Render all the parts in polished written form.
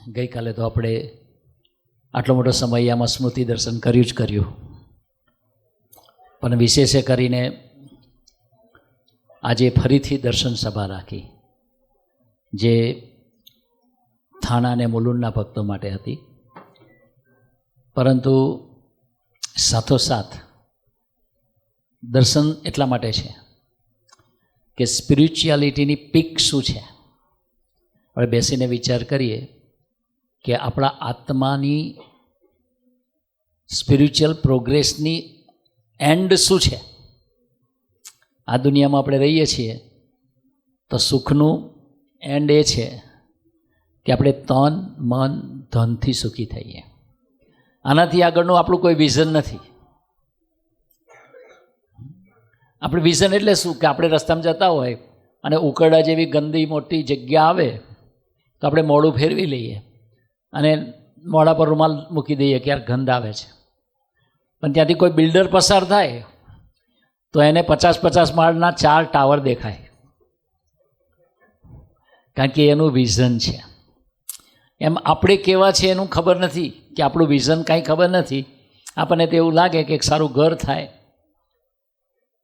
ગઈકાલે તો આપણે આટલો મોટો સમય આમાં સ્મૃતિ દર્શન કર્યું પણ વિશેષ કરીને આજે ફરીથી દર્શન સભા રાખી જે થાણા અને મુલુંડના ભક્તો માટે હતી, પરંતુ સાથોસાથ દર્શન એટલા માટે છે કે સ્પિરિચ્યુઆલિટીની પીક શું છે. હવે બેસીને વિચાર કરીએ કે આપણા આત્માની સ્પિરિચ્યુઅલ પ્રોગ્રેસની એન્ડ શું છે. આ દુનિયામાં આપણે રહીએ છીએ તો સુખનું એન્ડ એ છે કે આપણે તન મન ધનથી સુખી થઈએ. આનાથી આગળનું આપણું કોઈ વિઝન નથી. આપણે વિઝન એટલે શું કે આપણે રસ્તામાં જતા હોય અને ઉકરડા જેવી ગંદી મોટી જગ્યા આવે તો આપણે મોઢું ફેરવી લઈએ અને મોઢા પર રૂમાલ મૂકી દઈએ કે યાર ગંધ આવે છે. પણ ત્યાંથી કોઈ બિલ્ડર પસાર થાય તો એને 50-50 માળના 4 ટાવર દેખાય, કારણ કે એનું વિઝન છે. એમ આપણે કેવા છે એનું ખબર નથી, કે આપણું વિઝન કાંઈ ખબર નથી. આપણને તો એવું લાગે કે એક સારું ઘર થાય,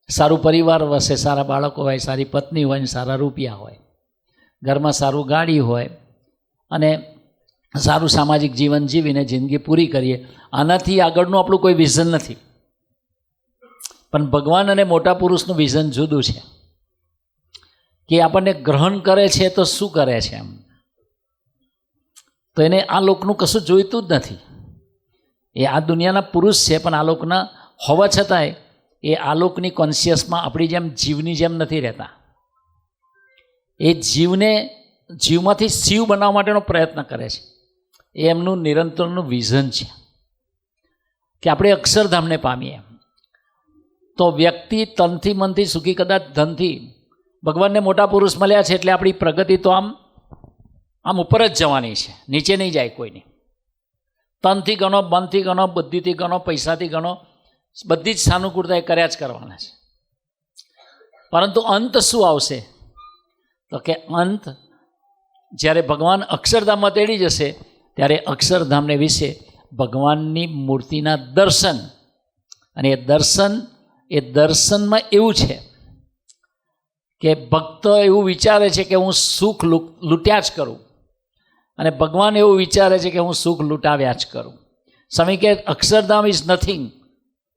સારું પરિવાર વસે, સારા બાળકો હોય, સારી પત્ની હોય ને સારા રૂપિયા હોય, ઘરમાં સારું ગાડી હોય અને સારું સામાજિક જીવન જીવીને જિંદગી પૂરી કરીએ. આનાથી આગળનું આપણું કોઈ વિઝન નથી. પણ ભગવાન અને મોટા પુરુષનું વિઝન જુદું છે કે આપણને ગ્રહણ કરે છે તો શું કરે છે એમ. તો એને આ લોકનું કશું જોઈતું જ નથી. એ આ દુનિયાના પુરુષ છે પણ આ લોકના હોવા છતાંય એ આ લોકની કોન્શિયસમાં આપણી જેમ જીવની જેમ નથી રહેતા. એ જીવમાંથી શિવ બનાવવા માટેનો પ્રયત્ન કરે છે. એ એમનું નિરંતરનું વિઝન છે કે આપણે અક્ષરધામને પામીએ. તો વ્યક્તિ તનથી મનથી સુખી, કદાચ ધનથી. ભગવાનને મોટા પુરુષ મળ્યા છે એટલે આપણી પ્રગતિ તો આમ ઉપર જ જવાની છે, નીચે નહીં જાય કોઈની. તનથી ગણો, મનથી ગણો, બુદ્ધિથી ગણો, પૈસાથી ગણો, બધી જ સાનુકૂળતા એ કર્યા જ કરવાના છે. પરંતુ અંત શું આવશે તો કે અંત જ્યારે ભગવાન અક્ષરધામમાં તેડી જશે ત્યારે અક્ષરધામને વિશે ભગવાનની મૂર્તિના દર્શન. અને એ દર્શનમાં એવું છે કે ભક્ત એવું વિચારે છે કે હું સુખ લૂંટ્યા જ કરું અને ભગવાન એવું વિચારે છે કે હું સુખ લૂંટાવ્યા જ કરું. સ્વામી કે Akshardham is nothing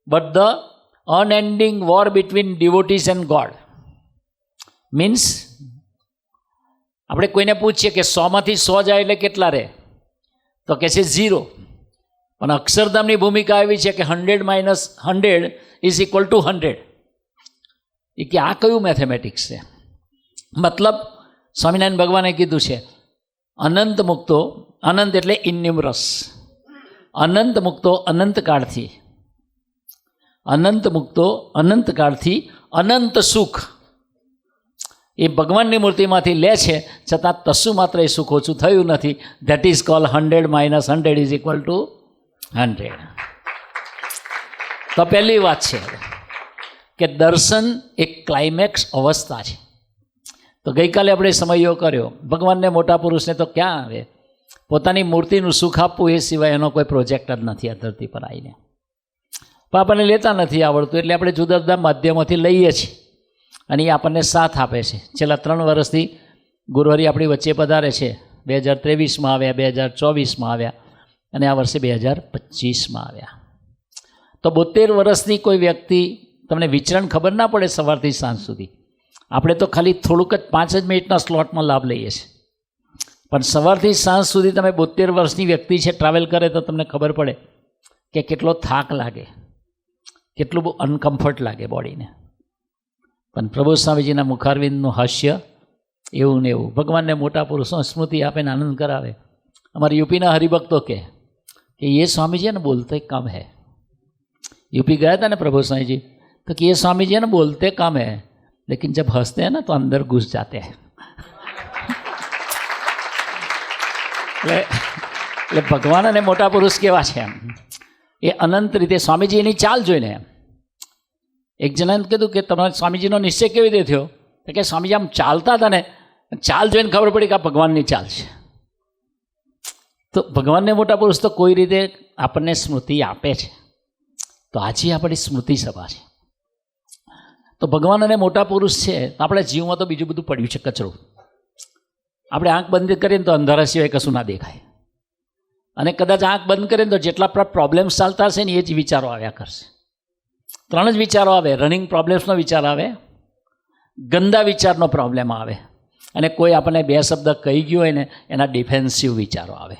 but the unending war between devotees and God. Means આપણે કોઈને પૂછીએ કે 100માંથી 100 જાય એટલે કેટલા રહે, તો કહે છે 0. પણ અક્ષરધામની ભૂમિકા એવી છે કે 100 - 100 ઇઝ ઇક્વલ ટુ 100. એ કે આ કયું મેથેમેટિક્સ છે? મતલબ સ્વામિનારાયણ ભગવાને કીધું છે અનંત મુક્તો, અનંત એટલે ઇન્યુમરસ, અનંત મુક્તો અનંતકાળથી, અનંત મુક્તો અનંતકાળથી અનંત સુખ એ ભગવાનની મૂર્તિમાંથી લે છે, છતાં તસું માત્ર એ સુખ ઓછું થયું નથી. That is call 100 - 100 is equal to 100. તો પહેલી વાત છે કે દર્શન એક ક્લાઇમેક્સ અવસ્થા છે. તો ગઈકાલે આપણે સમયો કર્યો, ભગવાનને મોટા પુરુષને તો ક્યાં આવે, પોતાની મૂર્તિનું સુખ આપવું એ સિવાય એનો કોઈ પ્રોજેક્ટ જ નથી આ ધરતી પર આવીને. પણ આપણને લેતા નથી આવડતું એટલે આપણે જુદા જુદા માધ્યમોથી લઈએ છીએ અને એ આપણને સાથ આપે છે. છેલ્લા 3 વર્ષથી ગુરુહરિ આપણી વચ્ચે પધારે છે. 2023માં આવ્યા, 2024માં આવ્યા અને આ વર્ષે 2025માં આવ્યા. તો 72 વર્ષની કોઈ વ્યક્તિ, તમને વિચરણ ખબર ના પડે સવારથી સાંજ સુધી. આપણે તો ખાલી થોડુંક જ 5 જ મિનિટના સ્લોટમાં લાભ લઈએ છીએ. પણ સવારથી સાંજ સુધી તમે 72 વર્ષની વ્યક્તિ છે ટ્રાવેલ કરે તો તમને ખબર પડે કે કેટલો થાક લાગે, કેટલું બહુ અનકમ્ફર્ટ લાગે બોડીને. પણ પ્રભુ સ્વામીજીના મુખારવિંદનું હાસ્ય એવું ને એવું, ભગવાનને મોટા પુરુષો સ્મૃતિ આપે ને આનંદ કરાવે. અમારે યુપીના હરિભક્તો કે ये स्वामी जी है ना बोलते कम है. यूपी गया था ना प्रभु स्वामी जी, तो कि ये स्वामी जी है ना बोलते कम है लेकिन जब हंसते हैं ना तो अंदर घुस जाते हैं. એટલે ભગવાન અને મોટા પુરુષ કેવા છે એમ એ અનંત રીતે સ્વામીજી એની ચાલ જોઈને. એક જણાને કીધું કે તમારા સ્વામીજીનો નિશ્ચય કેવી રીતે થયો, તો કે સ્વામીજી આમ ચાલતા હતા ને ચાલ જોઈને ખબર પડી કે આ ભગવાનની ચાલ છે. તો ભગવાનને મોટા પુરુષ તો કોઈ રીતે આપણને સ્મૃતિ આપે છે. તો આજે આપણી સ્મૃતિ સભા છે. તો ભગવાન અને મોટા પુરુષ છે તો આપણે જીવમાં તો બીજું બધું પડ્યું છે કચરો. આપણે આંખ બંધ કરીએ ને તો અંધારા સિવાય કશું ના દેખાય, અને કદાચ આંખ બંધ કરીએ ને તો જેટલા પ્રોબ્લેમ્સ ચાલતા હશે ને એ જ વિચારો આવ્યા કરશે. 3 જ વિચારો આવે. રનિંગ પ્રોબ્લેમ્સનો વિચાર આવે, ગંદા વિચારનો પ્રોબ્લેમ આવે, અને કોઈ આપણને 2 શબ્દ કહી ગયો હોય ને એના ડિફેન્સિવ વિચારો આવે.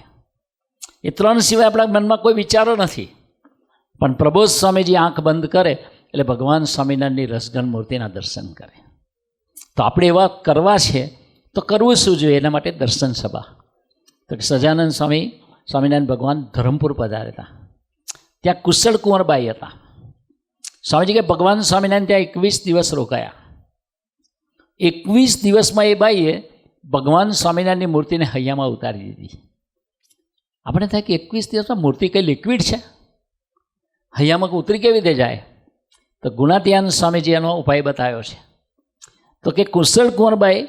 એ 3 સિવાય આપણા મનમાં કોઈ વિચારો નથી. પણ પ્રબોધ સ્વામીજી આંખ બંધ કરે એટલે ભગવાન સ્વામિનારાયણની રસગન મૂર્તિના દર્શન કરે. તો આપણે એવા કરવા છે તો કરવું શું જોઈએ? એના માટે દર્શન સભા. તો સજાનંદ સ્વામિનારાયણ ભગવાન ધરમપુર પધાર્યા હતા. ત્યાં કુશળ કુંવરબાઈ હતા. સ્વામીજી કે ભગવાન સ્વામિનારાયણ ત્યાં 21 દિવસ રોકાયા. 21 દિવસમાં એ બાઈએ ભગવાન સ્વામિનારાયણની મૂર્તિને હૈયામાં ઉતારી દીધી. આપણે થાય કે 21 દિવસમાં મૂર્તિ કંઈ લિક્વિડ છે, હૈયામાં ઉતરી કેવી રીતે જાય? તો ગુણાતીયાન સ્વામીજી એનો ઉપાય બતાવ્યો છે. તો કે કુશળ કુંવરબાઈ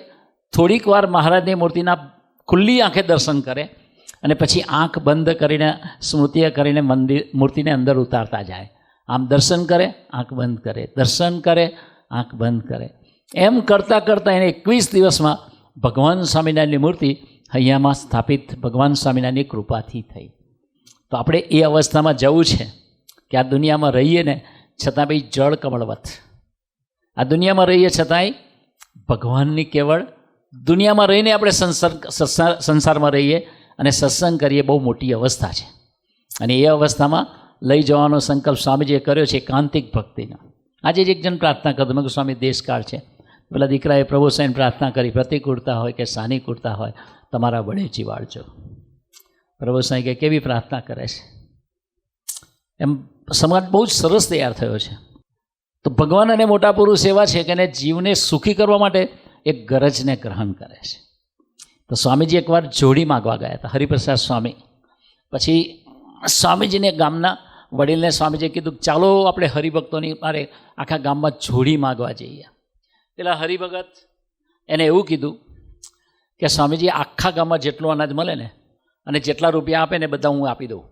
થોડીક વાર મહારાજની મૂર્તિના ખુલ્લી આંખે દર્શન કરે અને પછી આંખ બંધ કરીને સ્મૃતિએ કરીને મૂર્તિને અંદર ઉતારતા જાય. આમ દર્શન કરે, આંખ બંધ કરે, દર્શન કરે, આંખ બંધ કરે. એમ કરતાં કરતાં એને 21 દિવસમાં ભગવાન સ્વામિનારાયણની મૂર્તિ હૈયામાં સ્થાપિત ભગવાન સ્વામિનારાયણની કૃપાથી થઈ. તો આપણે એ અવસ્થામાં જવું છે કે આ દુનિયામાં રહીએ ને છતાં બી જળ કમળવત, આ દુનિયામાં રહીએ છતાંય ભગવાનની કેવળ દુનિયામાં રહીને આપણે સંસારમાં રહીએ અને સત્સંગ કરીએ, બહુ મોટી અવસ્થા છે. અને એ અવસ્થામાં લઈ જવાનો સંકલ્પ સ્વામીજીએ કર્યો છે એકાંતિક ભક્તિનો. આજે જ એક જણ પ્રાર્થના કરતો, મેં કહ્યું સ્વામી દેશકાળ છે, પેલા દીકરાએ પ્રભુ સાહેબ પ્રાર્થના કરી, પ્રતિકૂળતા હોય કે સાનિકૂળતા હોય તમારા વડે જીવાડજો. પ્રભુ સાહેબ કે કેવી પ્રાર્થના કરે છે? એમ સમાજ બહુ જ સરસ તૈયાર થયો છે. તો ભગવાન અને મોટા પુરુષ એવા છે કે એને જીવને સુખી કરવા માટે એક ગરજને ગ્રહણ કરે છે. તો સ્વામીજી એકવાર જોડી માગવા ગયા હતા, હરિપ્રસાદ સ્વામી. પછી સ્વામીજીને ગામના વડીલને સ્વામીજીએ કીધું ચાલો આપણે હરિભક્તોની મારે આખા ગામમાં જોડી માગવા જઈએ. પેલા હરિભગત એને એવું કીધું કે સ્વામીજી આખા ગામમાં જેટલું અનાજ મળે ને અને જેટલા રૂપિયા આપે ને બધા હું આપી દઉં.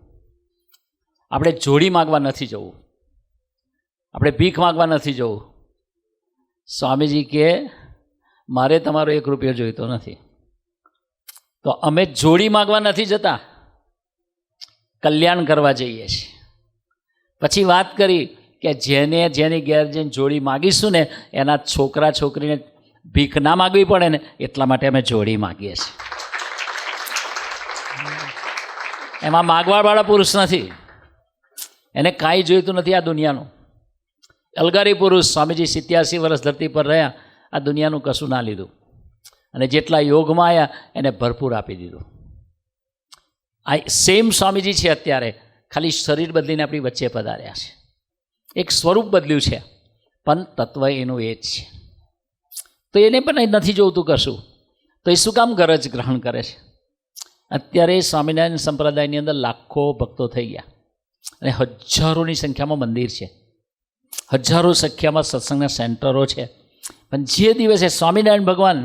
આપણે જોડી માગવા નથી જવું, આપણે ભીખ માગવા નથી જવું. સ્વામીજી કે મારે તમારો 1 રૂપિયો જોઈતો નથી. તો અમે જોડી માગવા નથી જતા, કલ્યાણ કરવા જઈએ છીએ. પછી વાત કરી કે જેની ઘેર જઈને જોડી માગીશું ને એના છોકરા છોકરીને ભીખ ના માગવી પડે ને એટલા માટે અમે જોડી માગીએ છીએ. એમાં માગવાવાળા પુરુષ નથી, એને કાંઈ જોઈતું નથી આ દુનિયાનું. અલગારી પુરુષ સ્વામીજી 87 વર્ષ ધરતી પર રહ્યા, આ દુનિયાનું કશું ના લીધું, અને જેટલા યોગમાં આવ્યા એને ભરપૂર આપી દીધું. આ સેમ સ્વામીજી છે અત્યારે, ખાલી શરીર બદલીને આપણી વચ્ચે પધાર્યા છે. એક સ્વરૂપ બદલ્યું છે પણ તત્વ એનું એ જ છે. તો એને પણ નથી જોતું કશું, તો એ શું કામ ગરજ ગ્રહણ કરે છે? અત્યારે સ્વામિનારાયણ સંપ્રદાયની અંદર લાખો ભક્તો થઈ ગયા અને હજારોની સંખ્યામાં મંદિર છે, હજારો સંખ્યામાં સત્સંગના સેન્ટરો છે. પણ જે દિવસે સ્વામિનારાયણ ભગવાન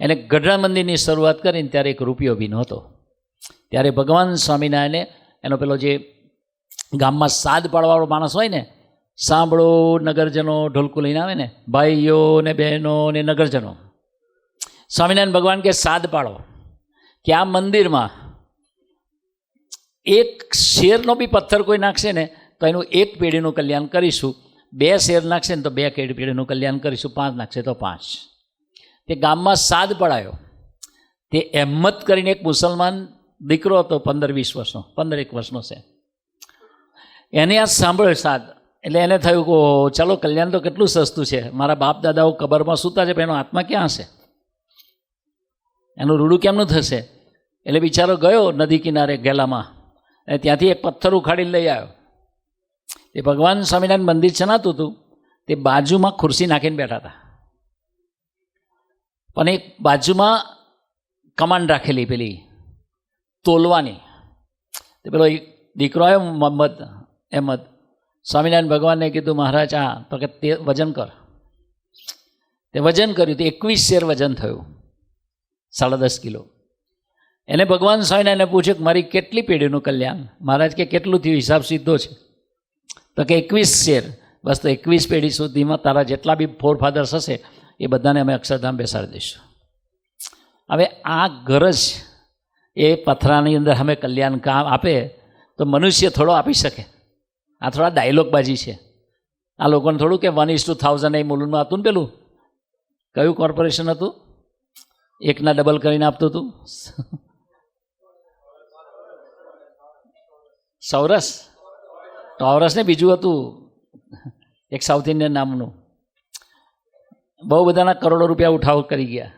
એને ગઢડા મંદિરની શરૂઆત કરીને ત્યારે 1 રૂપિયો બી નહોતો. ત્યારે ભગવાન સ્વામિનારાયણે એનો પેલો જે ગામમાં સાદ પાડવાવાળો માણસ હોય ને, સાંભળો નગરજનો ઢોલકું લઈને આવે ને, ભાઈઓ ને બહેનો ને નગરજનો, સ્વામિનારાયણ ભગવાન કે સાદ પાડો કે આ મંદિરમાં 1 શેરનો બી પથ્થર કોઈ નાખશે ને તો એનું 1 પેઢીનું કલ્યાણ કરીશું, 2 શેર નાખશે ને તો 2 પેઢીનું કલ્યાણ કરીશું, 5 નાખશે તો 5. તે ગામમાં સાદ પડાયો. તે અહેમદ કરીને એક મુસલમાન દીકરો હતો, 15-20 વર્ષનો, 15-1 વર્ષનો છે. એને આ સાંભળ્યો સાદ, એટલે એને થયું કે ચાલો કલ્યાણ તો કેટલું સસ્તું છે, મારા બાપ દાદાઓ કબરમાં સૂતા છે પણ એનો આત્મા ક્યાં હશે, એનું રૂડું કેમનું થશે? એટલે બિચારો ગયો નદી કિનારે ગેલામાં અને ત્યાંથી એક પથ્થર ઉખાડીને લઈ આવ્યો. એ ભગવાન સ્વામિનારાયણ મંદિર ચલાતું હતું, તે બાજુમાં ખુરશી નાખીને બેઠા હતા, પણ એક બાજુમાં કમાન્ડ રાખેલી પેલી તોલવાની. તે પેલો એક દીકરો આવ્યો અહેમદ, સ્વામિનારાયણ ભગવાનને કીધું મહારાજ આ, તો કે તે વજન કર. તે વજન કર્યું, તો 21 શેર વજન થયું, 10.5 કિલો. એને ભગવાન સ્વામીને એને પૂછ્યું કે મારી કેટલી પેઢીનું કલ્યાણ? મહારાજ કે કેટલું થયું? હિસાબ સીધો છે. તો કે 21 શેર. બસ તો 21 પેઢી સુધીમાં તારા જેટલા બી ફોર ફાધર્સ હશે એ બધાને અમે અક્ષરધામ બેસાડી દઈશું. હવે આ ગરજ એ પથરાની અંદર અમે કલ્યાણ કામ આપે તો મનુષ્ય થોડો આપી શકે? આ થોડા ડાયલોગબાજી છે. આ લોકોને થોડું કે 1:1000 એ મુલુંડમાં હતું ને, પેલું કયું કોર્પોરેશન હતું એકના ડબલ કરીને આપતું હતું? સૌરસ ટોરસ ને બીજું હતું એક સાઉથ ઇન્ડિયન નામનું. બહુ બધાના કરોડો રૂપિયા ઉઠાવ કરી ગયા.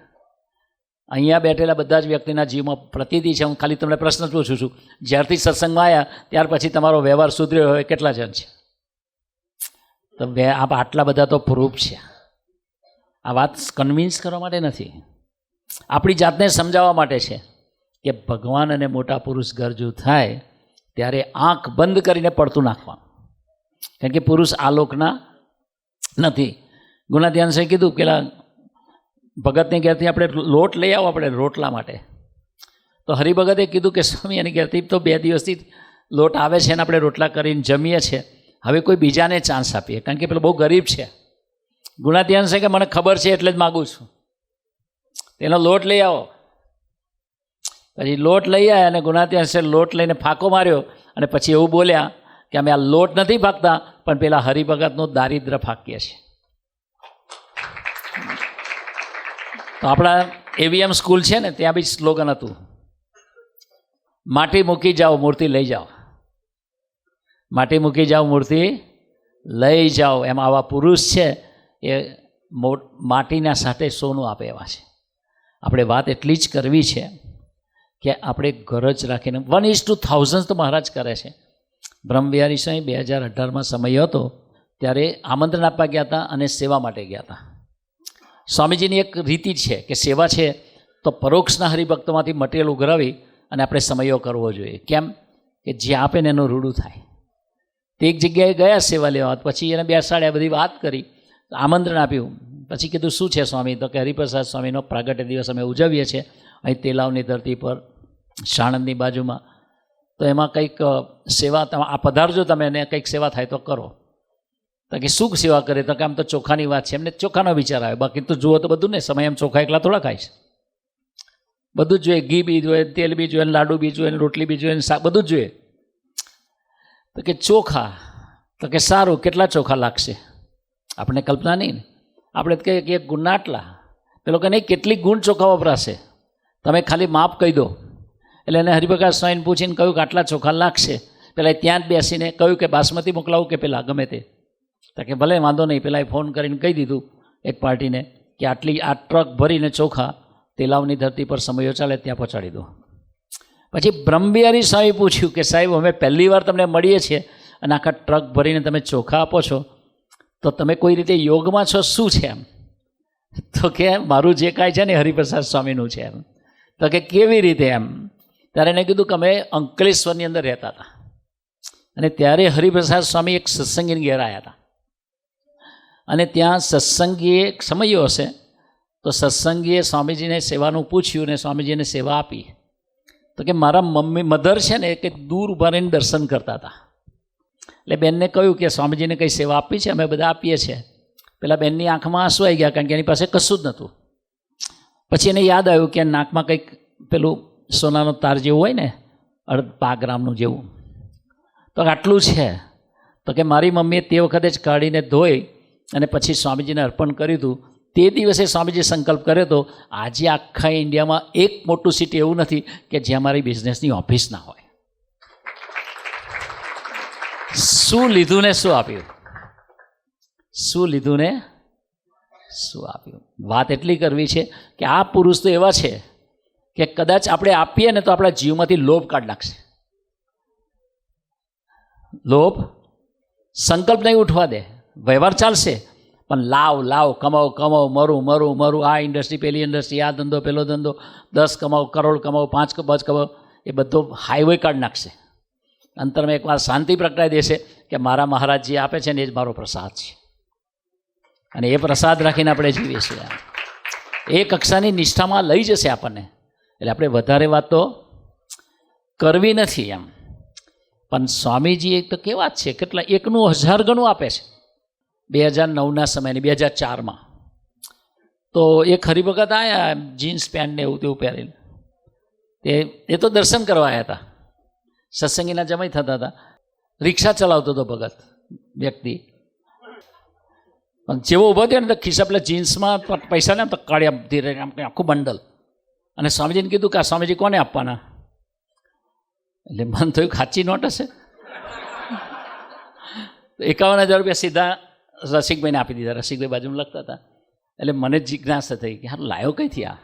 અહીંયા બેઠેલા બધા જ વ્યક્તિના જીવમાં પ્રતીતિ છે. હું ખાલી તમને પ્રશ્ન પૂછું છું, જ્યારથી સત્સંગમાં આવ્યા ત્યાર પછી તમારો વ્યવહાર સુધર્યો હોય કેટલા જણ છે? તો આટલા બધા તો પ્રૂફ છે. આ વાત કન્વિન્સ કરવા માટે નથી, આપણી જાતને સમજાવવા માટે છે કે ભગવાન અને મોટા પુરુષ ગરજુ થાય ત્યારે આંખ બંધ કરીને પડતું નાખવાનું. કારણ કે પુરુષ આ લોકના નથી. ગુણાધ્યાન સાહેબ કીધું પેલા ભગતની ઘેરથી આપણે લોટ લઈ આવો આપણે રોટલા માટે. તો હરિભગતે કીધું કે સ્વામી એની ઘેરથી તો 2 દિવસથી લોટ આવે છે ને આપણે રોટલા કરીને જમીએ છીએ, હવે કોઈ બીજાને ચાન્સ આપીએ કારણ કે પેલો બહુ ગરીબ છે. ગુણાધ્યાન છે કે મને ખબર છે એટલે જ માગું છું, એનો લોટ લઈ આવો. પછી લોટ લઈ આવ્યા અને ગુણાધ્યાન છે લોટ લઈને ફાંકો માર્યો અને પછી એવું બોલ્યા કે અમે આ લોટ નથી ફાંકતા પણ પેલા હરિભગતનું દારિદ્ર ફાંકીએ છીએ. તો આપણા એવીએમ સ્કૂલ છે ને ત્યાં બી સ્લોગન હતું, માટી મૂકી જાઓ મૂર્તિ લઈ જાઓ. માટી મૂકી જાઓ મૂર્તિ લઈ જાઓ. એમ આવા પુરુષ છે એ માટીના સાથે સોનું આપે એવા છે. આપણે વાત એટલી જ કરવી છે કે આપણે ગરજ રાખીને 1:1000 તો મહારાજ કરે છે. બ્રહ્મવિહારી સ્વામી 2018માં સમય હતો ત્યારે આમંત્રણ આપવા ગયા હતા અને સેવા માટે ગયા હતા. સ્વામીજીની એક રીતિ છે કે સેવા છે તો પરોક્ષના હરિભક્તોમાંથી મટીરિયલ ઉઘરાવી અને આપણે સમયો કરવો જોઈએ. કેમ કે જે આપે ને એનું રૂડું થાય. તે એક જગ્યાએ ગયા સેવા લેવા, પછી એને બેસાડ્યા, બધી વાત કરી, આમંત્રણ આપ્યું. પછી કીધું શું છે સ્વામી? તો કે હરિપ્રસાદ સ્વામીનો પ્રાગટ્ય દિવસ અમે ઉજવીએ છીએ અહીં તેલાવની ધરતી પર સાણંદની બાજુમાં. તો એમાં કંઈક સેવા આ પધારજો તમે ને કંઈક સેવા થાય તો કરો. તો કે શું સેવા કરે? તો કે આમ તો ચોખાની વાત છે. એમને ચોખાનો વિચાર આવે, બાકી તો જુઓ તો બધું ને સમય એમ ચોખા એકલા થોડા ખાય છે, બધું જ જોઈએ. ઘી બી જોઈએ, તેલ બી જોઈએ, લાડુ બી જોઈએ, રોટલી બી જોઈએ, શાક બધું જ જોઈએ. તો કે ચોખા? તો કે સારું, કેટલા ચોખા લાગશે? આપણે કલ્પના નહીં ને, આપણે કહીએ કે 1 ગુણના આટલા. પેલો કે નહીં, કેટલી ગુણ ચોખા વપરાશે તમે ખાલી માપ કહી દો. એટલે એને હરિભગત સ્વામીને પૂછીને કહ્યું કે આટલા ચોખા લાગશે. પેલા ત્યાં જ બેસીને કહ્યું કે બાસમતી મોકલાવું કે પેલા ગમે તે? તો કે ભલે વાંધો નહીં. પેલાએ ફોન કરીને કહી દીધું એક પાર્ટીને કે આ ટ્રક ભરીને ચોખા તેલાવની ધરતી પર સમયો ચાલે ત્યાં પહોંચાડી દો. પછી બ્રહ્મવિહારી સ્વામી પૂછ્યું કે સાહેબ અમે પહેલી વાર તમને મળીએ છીએ અને આખા ટ્રક ભરીને તમે ચોખા આપો છો, તો તમે કોઈ રીતે યોગમાં છો શું છે એમ? તો કે મારું જે કાંઈ છે ને હરિપ્રસાદ સ્વામીનું છે એમ. તો કે કેવી રીતે એમ? ત્યારે એને કીધું કે અમે અંકલેશ્વરની અંદર રહેતા હતા અને ત્યારે હરિપ્રસાદ સ્વામી એક સત્સંગીને ઘેર આવ્યા હતા અને ત્યાં સત્સંગીએ સમયો હશે તો સત્સંગીએ સ્વામીજીને સેવાનું પૂછ્યું અને સ્વામીજીને સેવા આપી. તો કે મારા મધર છે ને કે દૂર ઉભા રહીને દર્શન કરતા હતા. એટલે બેનને કહ્યું કે સ્વામીજીને કંઈ સેવા આપી છે? અમે બધા આપીએ છીએ. પેલા બેનની આંખમાં આંસુ આવી ગયા કારણ કે એની પાસે કશું જ નહોતું. પછી એને યાદ આવ્યું કે નાકમાં કંઈક પેલું સોનાનો તાર જેવું હોય ને 5 ગ્રામનું જેવું, તો આટલું છે. તો કે મારી મમ્મીએ તે વખતે જ કાઢીને ધોઈ અને પછી સ્વામીજીને અર્પણ કર્યું હતું. તે દિવસે સ્વામીજી સંકલ્પ કર્યો હતો આજે આખા ઇન્ડિયામાં એક મોટું સિટી એવું નથી કે જ્યાં મારી બિઝનેસની ઓફિસ ના હોય. શું લીધું ને શું આપ્યું? શું લીધું ને શું આપ્યું? વાત એટલી કરવી છે કે આ પુરુષ તો એવા છે કે કદાચ આપણે આપીએ ને તો આપણા જીવમાંથી લોભ કાઢી નાખશે. લોભ સંકલ્પ નહીં ઉઠવા દે, વ્યવહાર ચાલશે પણ લાવ કમાઓ કમાઓ, મરું આ ઇન્ડસ્ટ્રી પેલી ઇન્ડસ્ટ્રી, આ ધંધો પેલો ધંધો, 10 કમાઓ, કરોડ કમાઓ, 5 કમાઓ, એ બધો હાઈવે કાઢી નાખશે. અંતરમાં એકવાર શાંતિ પ્રગટાઈ દેશે કે મારા મહારાજ જે આપે છે ને એ જ મારો પ્રસાદ છે અને એ પ્રસાદ રાખીને આપણે જીવીએ છીએ. એ કક્ષાની નિષ્ઠામાં લઈ જશે આપણને. એટલે આપણે વધારે વાતો કરવી નથી એમ. પણ સ્વામીજી એક તો કેવા જ છે, કેટલા 1,1000 ગણું આપે છે. 2009ના સમયની 2004માં તો એક હરિભગત આવ્યા જીન્સ પેન્ટ ને એવું તેવું પહેરીને. એ તો દર્શન કરવા આવ્યા હતા, સત્સંગીના જમાઈ થતા હતા. રિક્ષા ચલાવતો હતો ભગત વ્યક્તિ, પણ જેવો ઊભો થયો ને તો ખિસ્સા પેલા જીન્સમાં પૈસા ને તો કાઢ્યા ધીરે આખું બંડલ. અને સ્વામીજીને કીધું કે આ સ્વામીજી કોને આપવાના? એટલે મન થયું ખાચી નોટ હશે. 51,000 રૂપિયા સીધા રસિકભાઈને આપી દીધા. રસિકભાઈ બાજુમાં લખતા હતા. એટલે મને જિજ્ઞાસા થઈ કે હા લાયો કઈથી આ?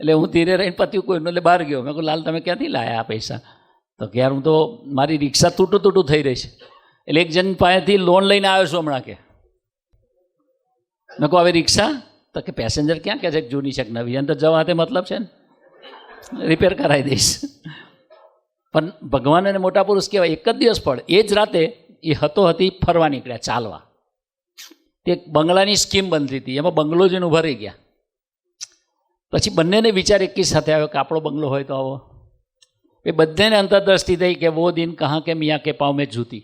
એટલે હું ધીરે રહીને પત્યું કોઈનું એટલે બહાર ગયો. મેં કહું લાલ તમે ક્યાંથી લાયા આ પૈસા? તો કે યાર હું તો મારી રિક્ષા તૂટું થઈ રહી છે, એટલે એક જણ પાસેથી લોન લઈને આવ્યો છું હમણાં. કે મેં કહું હવે રિક્ષા? તો કે પેસેન્જર ક્યાં કહે છે કે જૂની છે કે નવી? એને તો જવા તે મતલબ છે ને, રિપેર કરાવી દઈશ. પણ ભગવાન અને મોટા પુરુષ કહેવાય. એક જ દિવસ પણ એ જ રાતે એ હતી ફરવા નીકળ્યા, ચાલવા. તે બંગલાની સ્કીમ બનતી હતી, એમાં બંગલો જઈને ઊભા રહી ગયા. પછી બંનેને વિચાર એક સાથે આવ્યો કે આપણો બંગલો હોય તો આવો. એ બધાને અંતરદ્રષ્ટિ થઈ કે વો દિન કહા કે મિયા કે પાવ મેં જૂતી.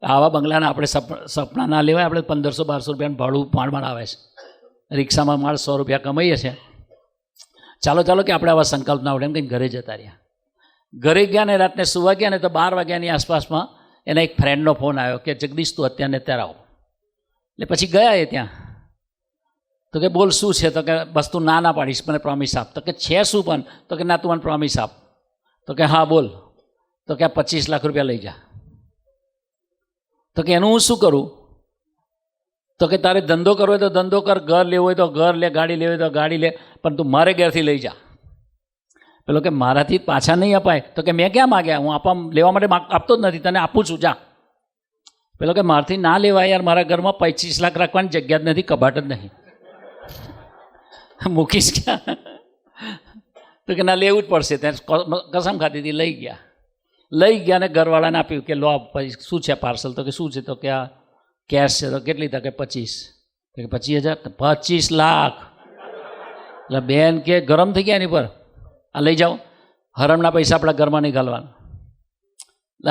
આવા બંગલાના આપણે સપના ના લેવાય. આપણે 1,500-1,200 રૂપિયાનું ભાડું માંડ આવે છે. રિક્ષામાં માળ 100 રૂપિયા કમાઈએ છીએ. ચાલો કે આપણે આવા સંકલ્પ ના આવડે એમ કંઈ ઘરે જતા રહ્યા. ઘરે ગયા ને રાતને સુવા ગયા ને તો 12 વાગ્યાની આસપાસમાં એના એક ફ્રેન્ડનો ફોન આવ્યો કે જગદીશ તું અત્યારે આવો. એટલે પછી ગયા એ ત્યાં. તો કે બોલ શું છે? તો કે બસ તું ના પાડીશ, મને પ્રોમિસ આપ. તો કે છે શું પણ? તો કે ના તું મને પ્રોમિસ આપ. તો કે હા બોલ. તો કે 25 લાખ રૂપિયા લઈ જા. તો કે એનું હું શું કરું? તો કે તારે ધંધો કરવો હોય તો ધંધો કર, ઘર લેવું હોય તો ઘર લે, ગાડી લેવી હોય તો ગાડી લે, પણ તું મારે ઘેરથી લઈ જા. પેલો કે મારાથી પાછા નહીં અપાય. તો કે મેં ક્યાં માગ્યા? હું લેવા માટે આપતો જ નથી, તને આપું છું, જા. પેલો કે મારથી ના લેવાય યાર, મારા ઘરમાં 25 લાખ રાખવાની જગ્યા જ નથી, કબાટ જ નહીં, મૂકીશ ક્યાં? તો કે ના લેવું જ પડશે. ત્યાં કસમ ખાતી હતી. લઈ ગયા ને ઘરવાળાને આપ્યું કે લો પછી શું છે પાર્સલ? તો કે શું છે? તો કે આ કેશ છે. તો કેટલી? તો કે 25. તો કે 25,000? 25 લાખ. એટલે બેન કે ગરમ થઈ ગયા એની પર. આ લઈ જાઓ, હરમના પૈસા આપણા ઘરમાં નહીં ઘાલવાના.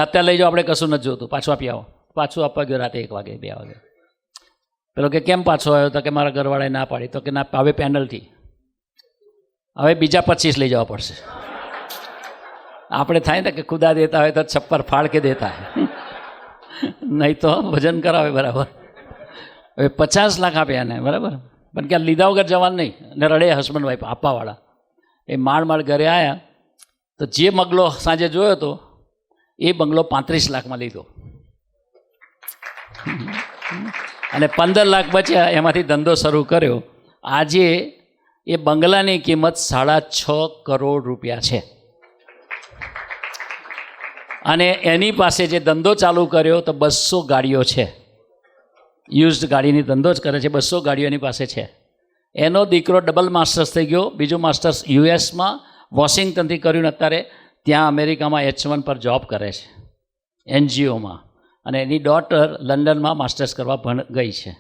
અત્યારે લઈ જાઓ, આપણે કશું નથી જોતું, પાછું આપી આવો. પાછું આપવા ગયો રાતે 1 વાગે 2 વાગે. પેલો કે કેમ પાછો આવ્યો? તો કે મારા ઘરવાળાએ ના પાડી. તો કે ના, હવે પેનલ્ટી, હવે બીજા 25 લઈ જવા પડશે. આપણે થાય ને કે ખુદા દેતા હોય તો છપ્પર ફાળ કે દેતા હોય, નહીં તો વજન કરાવે બરાબર. હવે 50 લાખ આપ્યા ને બરાબર, પણ ક્યાં લીધા વગર જવાનું નહીં. ને રડે હસબન્ડ વાઈફ આપવાવાળા. એ માળ ઘરે આવ્યા તો જે બંગલો સાંજે જોયો હતો એ બંગલો 35 લાખમાં લીધો અને 15 લાખ બચ્યા. એમાંથી ધંધો શરૂ કર્યો. આજે એ બંગલાની કિંમત 6.5 કરોડ રૂપિયા છે. અને એની પાસે જે ધંધો ચાલુ કર્યો તો 200 ગાડીઓ છે. યુઝડ ગાડીની ધંધો જ કરે છે. 200 ગાડીઓ એની પાસે છે. એનો દીકરો ડબલ માસ્ટર્સ થઈ ગયો. બીજું માસ્ટર્સ યુએસમાં વોશિંગ્ટનથી કર્યું ને અત્યારે ત્યાં અમેરિકામાં H1 પર જોબ કરે છે, NGOમાં. અને એની ડોટર લંડનમાં માસ્ટર્સ કરવા ગઈ છે.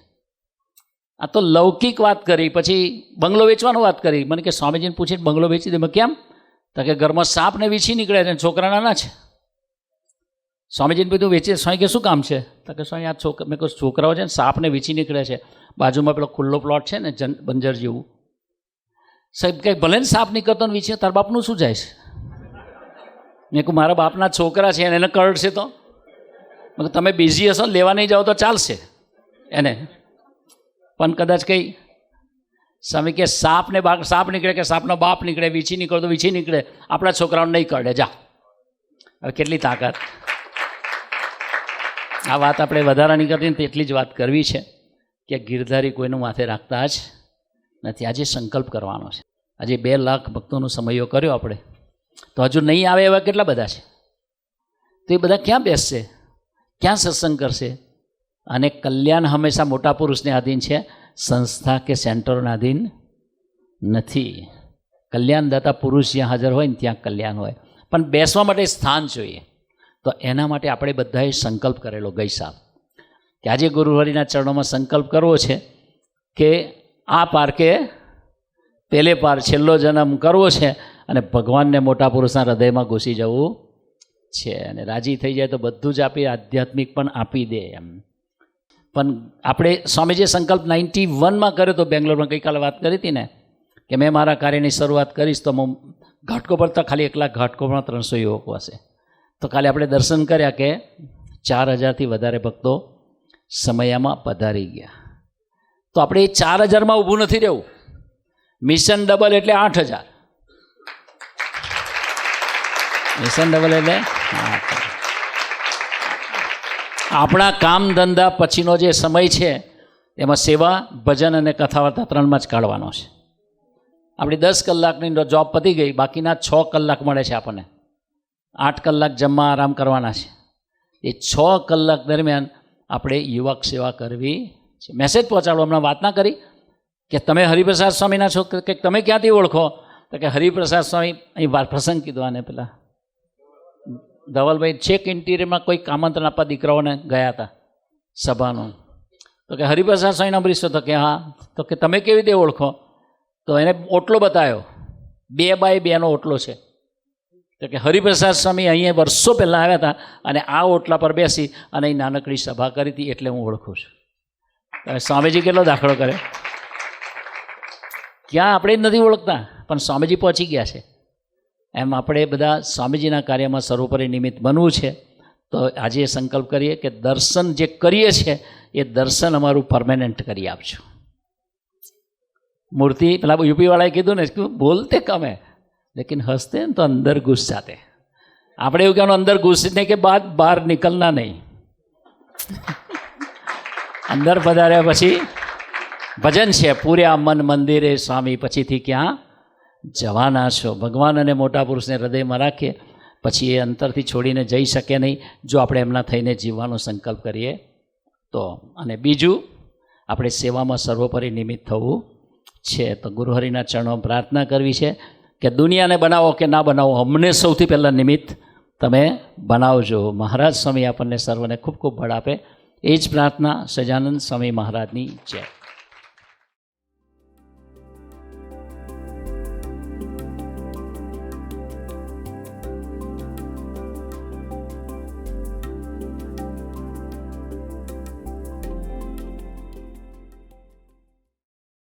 આ તો લૌકિક વાત કરી. પછી બંગલો વેચવાની વાત કરી. મને કે સ્વામીજીને પૂછીને બંગલો વેચી દે. મેં કેમ? તો કે ઘરમાં સાપ ને વીછી નીકળે છે, છોકરા નાના છે. સ્વામીજીને બધું વેચે. સ્વામી કે શું કામ છે? તો કે સ્વામી આ મેં કહું છોકરાઓ છે ને સાપ ને વીછી નીકળે છે, બાજુમાં પેલો ખુલ્લો પ્લોટ છે ને બંજર જેવું. સાહેબ કંઈક ભલે ને સાપ નીકળતો ને વીછી, તારા બાપનું શું જાય છે? મેં કહું મારા બાપના છોકરા છે એને કરડશે તો? મેં કહું તમે બિઝી હશો, લેવા નહીં જાઓ તો ચાલશે એને, પણ કદાચ કંઈ સ્વામી કે સાપ નીકળે કે સાપનો બાપ નીકળે, વીછી નીકળે તો વીછી નીકળે, આપણા છોકરાઓને નહીં કરડે. જા, હવે કેટલી તાકાત. આ વાત આપણે વધારાની કરતી તો એટલી જ વાત કરવી છે કે ગિરધારી કોઈનું માથે રાખતા જ નથી. આજે સંકલ્પ કરવાનો છે. આજે 2 લાખ ભક્તોનો સમયો કર્યો આપણે, તો હજુ નહીં આવે એવા કેટલા બધા છે. તો એ બધા ક્યાં બેસશે, ક્યાં સત્સંગ કરશે? અને કલ્યાણ હંમેશા મોટા પુરુષને આધીન છે, સંસ્થા કે સેન્ટરોના આધીન નથી. કલ્યાણદાતા પુરુષ જ્યાં હાજર હોય ને ત્યાં કલ્યાણ હોય, પણ બેસવા માટે સ્થાન જોઈએ. તો એના માટે આપણે બધાએ સંકલ્પ કરેલો ગઈ સાલ કે આજે ગુરુહરિના ચરણોમાં સંકલ્પ કરવો છે કે આ પાર્કે પેલે પાર છેલ્લો જન્મ કરવો છે અને ભગવાનને મોટા પુરુષના હૃદયમાં ઘૂસી જવું છે, અને રાજી થઈ જાય તો બધું જ આપી, આધ્યાત્મિક પણ આપી દે એમ. પણ આપણે સ્વામીજીએ સંકલ્પ 91માં કર્યો તો બેંગ્લોરમાં, ગઈકાલે વાત કરી હતી ને કે મેં મારા કાર્યની શરૂઆત કરીશ તો હું ઘાટકો પર તો ખાલી 1 લાખ ઘાટકોમાં 300 યુવકો હશે. તો કાલે આપણે દર્શન કર્યા કે 4000થી વધારે ભક્તો સમયમાં પધારી ગયા. તો આપણે એ 4000માં ઊભું નથી રહેવું. મિશન ડબલ એટલે 8000. મિશન ડબલ એટલે આપણા કામ ધંધા પછીનો જે સમય છે એમાં સેવા, ભજન અને કથા વાર્તા 3માં જ કાઢવાનો છે. આપણી 10 કલાકની જોબ પતી ગઈ, બાકીના 6 કલાક મળે છે આપણને. 8 કલાક જમવા આરામ કરવાના છે. એ 6 કલાક દરમિયાન આપણે યુવક સેવા કરવી છે. મેસેજ પહોંચાડો. હમણાં વાત ના કરી કે તમે હરિપ્રસાદ સ્વામીના છો, કે તમે ક્યાંથી ઓળખો? તો કે હરિપ્રસાદ સ્વામી અહીં પ્રસંગ કીધો, અને પેલા ધવલભાઈ છેક ઇન્ટિરિયરમાં કોઈ આમંત્રણ આપવા દીકરાઓને ગયા હતા સભાનું, તો કે હરિપ્રસાદ સ્વામીના અમરીશો, તો કે હા. તો કે તમે કેવી રીતે ઓળખો? તો એને ઓટલો બતાવ્યો, 2 બાય 2નો ઓટલો છે. તો કે હરિપ્રસાદ સ્વામી અહીંયા વર્ષો પહેલાં આવ્યા હતા અને આ ઓટલા પર બેસી અને અહીં નાનકડી સભા કરી હતી, એટલે હું ઓળખું છું. સ્વામીજી કેટલો દાખલો કરે. ક્યાં આપણે જ નથી ઓળખતા, પણ સ્વામીજી પહોંચી ગયા છે. એમ આપણે બધા સ્વામીજીના કાર્યમાં સર્વોપરી નિમિત્ત બનવું છે. તો આજે સંકલ્પ કરીએ કે દર્શન જે કરીએ છીએ એ દર્શન અમારું પરમેનન્ટ કરી આપજો. મૂર્તિ પેલા યુપીવાળાએ કીધું ને, બોલતે કમ હે લેકિન હસતે ને તો અંદર ઘૂસ જાતે. આપણે એવું કહેવાનું અંદર ઘૂસને કે બાદ બહાર નીકળના નહીં. અંદર પધાર્યા પછી ભજન છે, પૂર્યા મન મંદિરે સ્વામી, પછીથી ક્યાં જવાના છો. ભગવાન અને મોટા પુરુષને હૃદયમાં રાખીએ પછી એ અંતરથી છોડીને જઈ શકે નહીં, જો આપણે એમના થઈને જીવવાનો સંકલ્પ કરીએ તો. અને બીજું, આપણે સેવામાં સર્વોપરી નિમિત્ત થવું છે. તો ગુરુહરિના ચરણો પ્રાર્થના કરવી છે કે દુનિયાને બનાવો કે ના બનાવો, અમને સૌથી પહેલાં નિમિત્ત તમે બનાવજો. મહારાજ સ્વામી આપણને સર્વને ખૂબ ખૂબ બળ આપે, એ જ પ્રાર્થના સહજાનંદ સ્વામી મહારાજની જય.